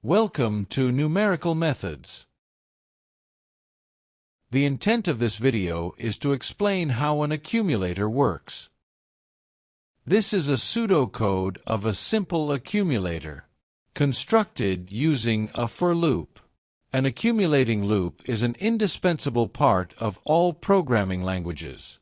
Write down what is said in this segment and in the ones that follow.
Welcome to Numerical Methods. The intent of this video is to explain how an accumulator works. This is a pseudocode of a simple accumulator, constructed using a for loop. An accumulating loop is an indispensable part of all programming languages.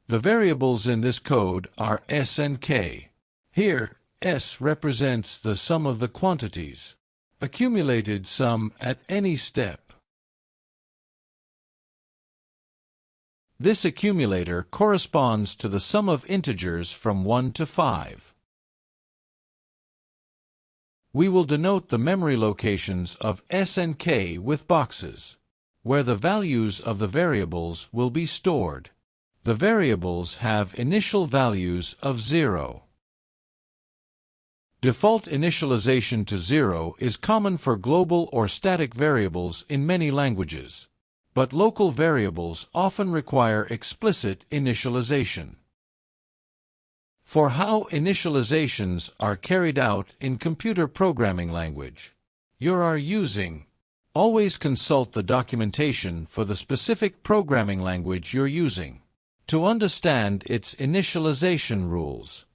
The variables in this code are s and k. Here, s represents the sum of the quantities, accumulated sum at any step. This accumulator corresponds to the sum of integers from 1 to 5. We will denote the memory locations of s and k with boxes, where the values of the variables will be stored. The variables have initial values of 0. Default initialization to 0 is common for global or static variables in many languages, but local variables often require explicit initialization. For how initializations are carried out in computer programming language you are using, always consult the documentation for the specific programming language you're using to understand its initialization rules.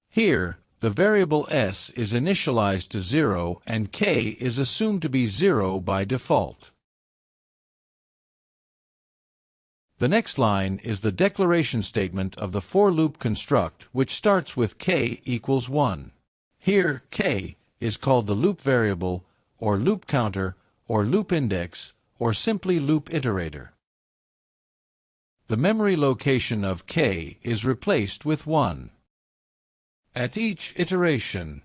Here, the variable s is initialized to 0 and k is assumed to be 0 by default. The next line is the declaration statement of the for loop construct, which starts with k equals 1. Here, k is called the loop variable, or loop counter, or loop index, or simply loop iterator. The memory location of k is replaced with 1. At each iteration,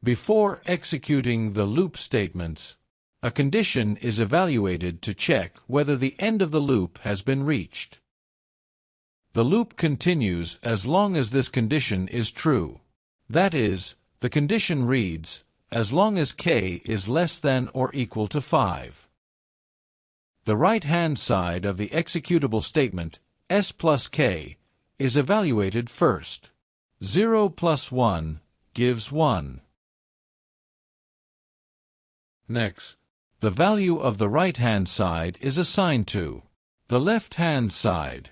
before executing the loop statements, a condition is evaluated to check whether the end of the loop has been reached. The loop continues as long as this condition is true. That is, the condition reads, as long as k is less than or equal to 5. The right-hand side of the executable statement, s plus k, is evaluated first. 0 plus 1 gives 1. Next, the value of the right-hand side is assigned to the left-hand side.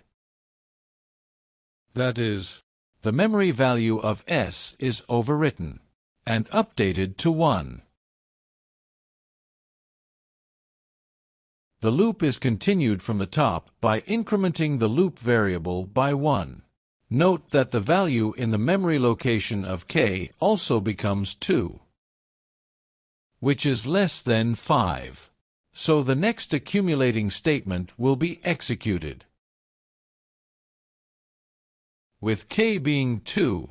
That is, the memory value of s is overwritten and updated to 1. The loop is continued from the top by incrementing the loop variable by 1. Note that the value in the memory location of k also becomes 2, which is less than 5, so the next accumulating statement will be executed. With k being 2,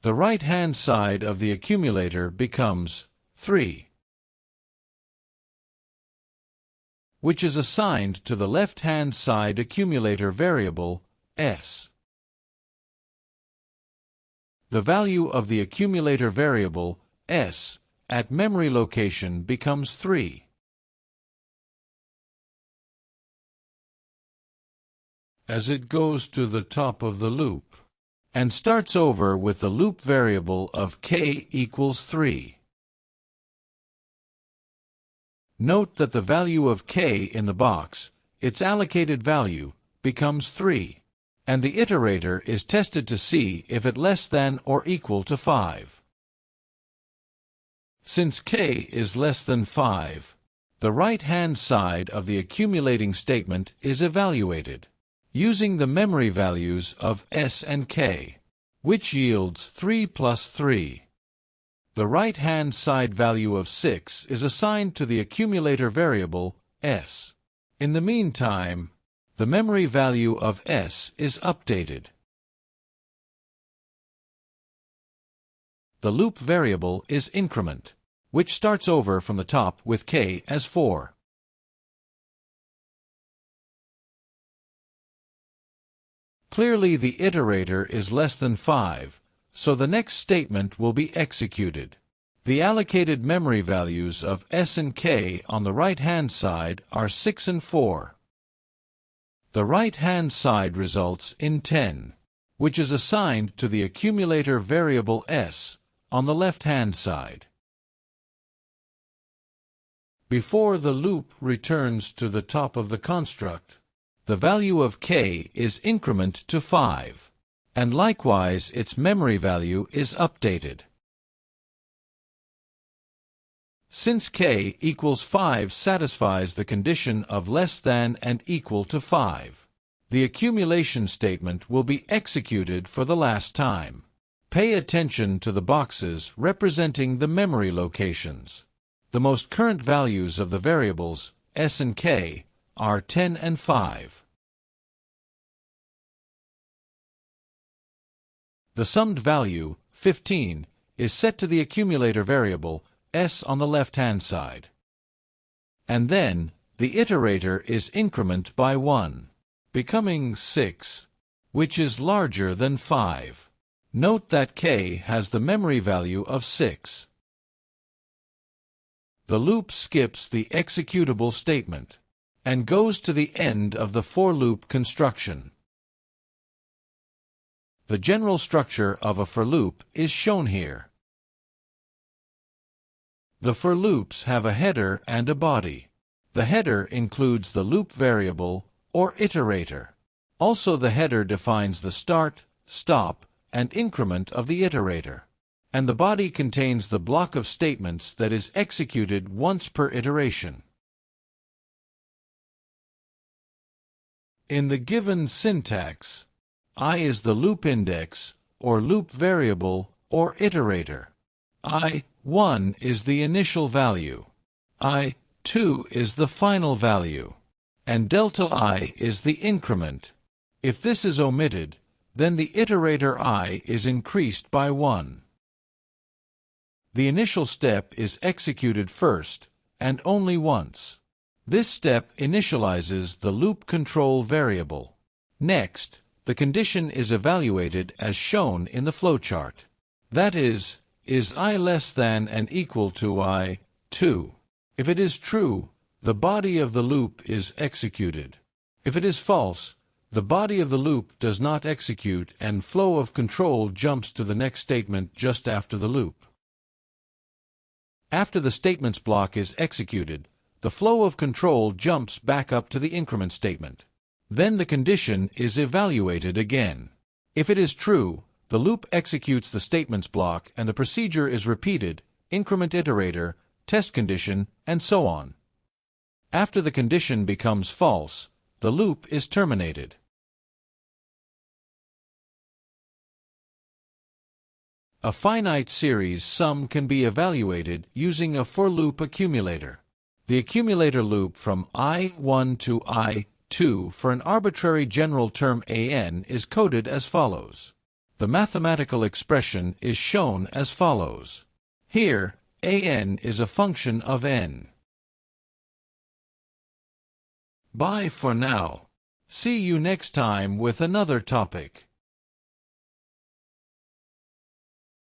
the right-hand side of the accumulator becomes 3, which is assigned to the left-hand side accumulator variable, s. The value of the accumulator variable, s, at memory location becomes 3. As it goes to the top of the loop, and starts over with the loop variable of k equals 3. Note that the value of k in the box, its allocated value, becomes 3. And the iterator is tested to see if it less than or equal to 5. Since k is less than 5, the right-hand side of the accumulating statement is evaluated, using the memory values of s and k, which yields 3 plus 3. The right-hand side value of 6 is assigned to the accumulator variable, s. In the meantime, the memory value of s is updated. The loop variable is increment, which starts over from the top with k as 4. Clearly the iterator is less than 5, so the next statement will be executed. The allocated memory values of s and k on the right-hand side are 6 and 4. The right-hand side results in 10, which is assigned to the accumulator variable s on the left-hand side. before the loop returns to the top of the construct. The value of k is increment to 5, and likewise its memory value is updated. Since k equals 5 satisfies the condition of less than and equal to 5, the accumulation statement will be executed for the last time. Pay attention to the boxes representing the memory locations. The most current values of the variables s and k are 10 and 5. The summed value, 15, is set to the accumulator variable s on the left-hand side. And then, the iterator is increment by 1, becoming 6, which is larger than 5. Note that k has the memory value of 6. The loop skips the executable statement and goes to the end of the for loop construction. The general structure of a for loop is shown here. The for loops have a header and a body. The header includes the loop variable, or iterator. Also, the header defines the start, stop, and increment of the iterator. And the body contains the block of statements that is executed once per iteration. In the given syntax, I is the loop index, or loop variable, or iterator. I1 is the initial value. I2 is the final value. And delta I is the increment. If this is omitted, then the iterator I is increased by 1. The initial step is executed first, and only once. This step initializes the loop control variable. Next, the condition is evaluated as shown in the flowchart. That is I less than and equal to I2? If it is true, the body of the loop is executed. If it is false, the body of the loop does not execute and flow of control jumps to the next statement just after the loop. After the statements block is executed, the flow of control jumps back up to the increment statement. Then the condition is evaluated again. If it is true, the loop executes the statements block and the procedure is repeated, increment iterator, test condition, and so on. After the condition becomes false, the loop is terminated. A finite series sum can be evaluated using a for loop accumulator. The accumulator loop from I1 to I2 for an arbitrary general term an is coded as follows. The mathematical expression is shown as follows. Here, an is a function of n. Bye for now. See you next time with another topic.